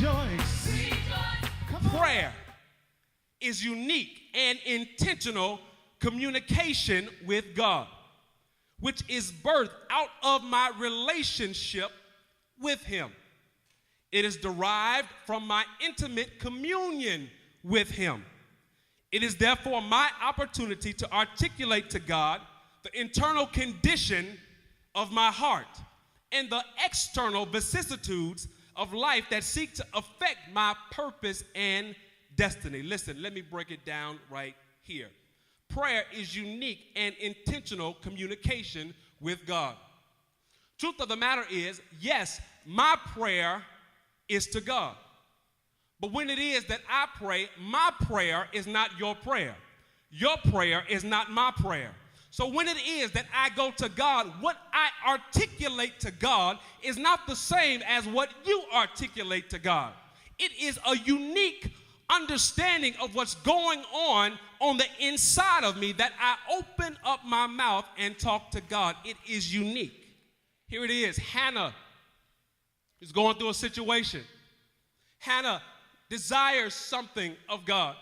rejoice. Prayer is unique and intentional communication with God, which is birthed out of my relationship with Him. It is derived from my intimate communion with Him. It is therefore my opportunity to articulate to God the internal condition of my heart and the external vicissitudes of life that seek to affect my purpose and destiny. Listen, let me break it down right here. Prayer is unique and intentional communication with God. Truth of the matter is, yes, my prayer is to God. But when it is that I pray, my prayer is not your prayer. Your prayer is not my prayer. So when it is that I go to God, what I articulate to God is not the same as what you articulate to God. It is a unique understanding of what's going on the inside of me that I open up my mouth and talk to God. It is unique. Here it is. Hannah is going through a situation. Hannah desires something of God.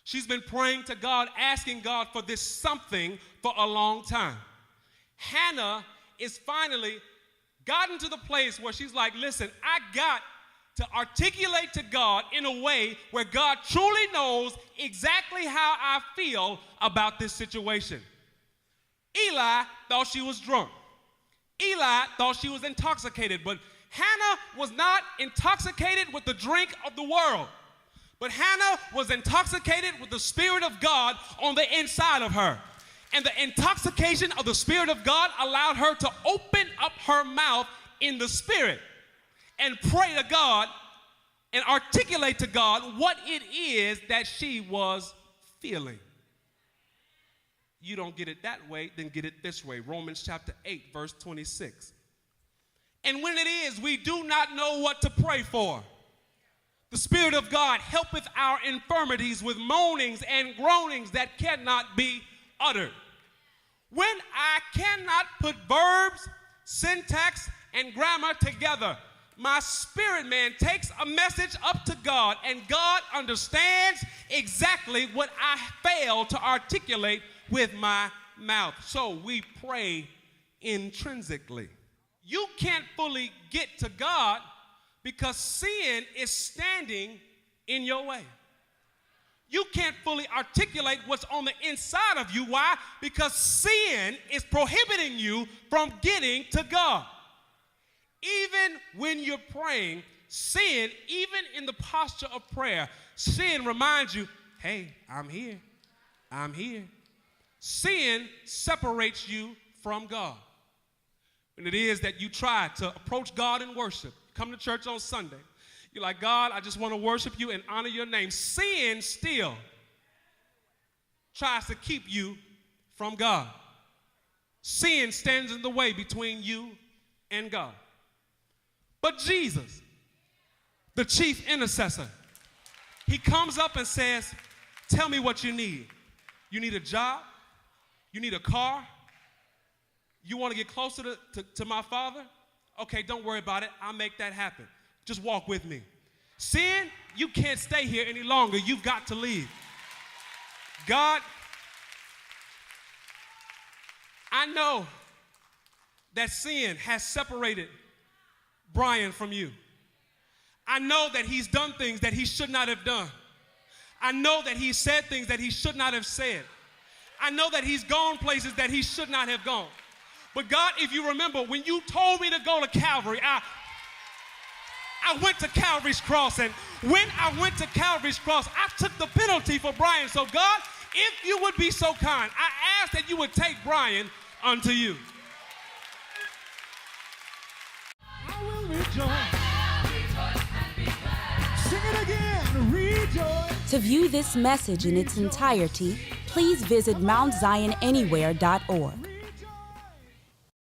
She's been praying to God, asking God for this something for a long time. Hannah is finally gotten to the place where she's like, listen, I got to articulate to God in a way where God truly knows exactly how I feel about this situation. Eli thought she was drunk. Eli thought she was intoxicated, but Hannah was not intoxicated with the drink of the world. But Hannah was intoxicated with the Spirit of God on the inside of her. And the intoxication of the Spirit of God allowed her to open up her mouth in the Spirit and pray to God and articulate to God what it is that she was feeling. You don't get it that way, then get it this way. Romans chapter 8, verse 26. And when it is we do not know what to pray for, the Spirit of God helpeth our infirmities with moanings and groanings that cannot be uttered. When I cannot put verbs, syntax, and grammar together, my spirit man takes a message up to God, and God understands exactly what I fail to articulate with my mouth. So we pray intrinsically. You can't fully get to God because sin is standing in your way. You can't fully articulate what's on the inside of you. Why? Because sin is prohibiting you from getting to God. Even when you're praying, sin, even in the posture of prayer, sin reminds you, hey, I'm here. I'm here. Sin separates you from God. When it is that you try to approach God in worship, come to church on Sunday, you're like, God, I just want to worship you and honor your name. Sin still tries to keep you from God. Sin stands in the way between you and God. But Jesus, the chief intercessor, he comes up and says, tell me what you need. You need a job? You need a car? You want to get closer to my Father? Okay, don't worry about it. I'll make that happen. Just walk with me. Sin, you can't stay here any longer. You've got to leave. God, I know that sin has separated Brian from you. I know that he's done things that he should not have done. I know that he's said things that he should not have said. I know that he's gone places that he should not have gone. But God, if you remember, when you told me to go to Calvary, I went to Calvary's cross, and when I went to Calvary's cross, I took the penalty for Brian. So God, if you would be so kind, I ask that you would take Brian unto you. I will rejoice. Sing it again, rejoice. To view this message in its entirety, please visit MountZionAnywhere.org.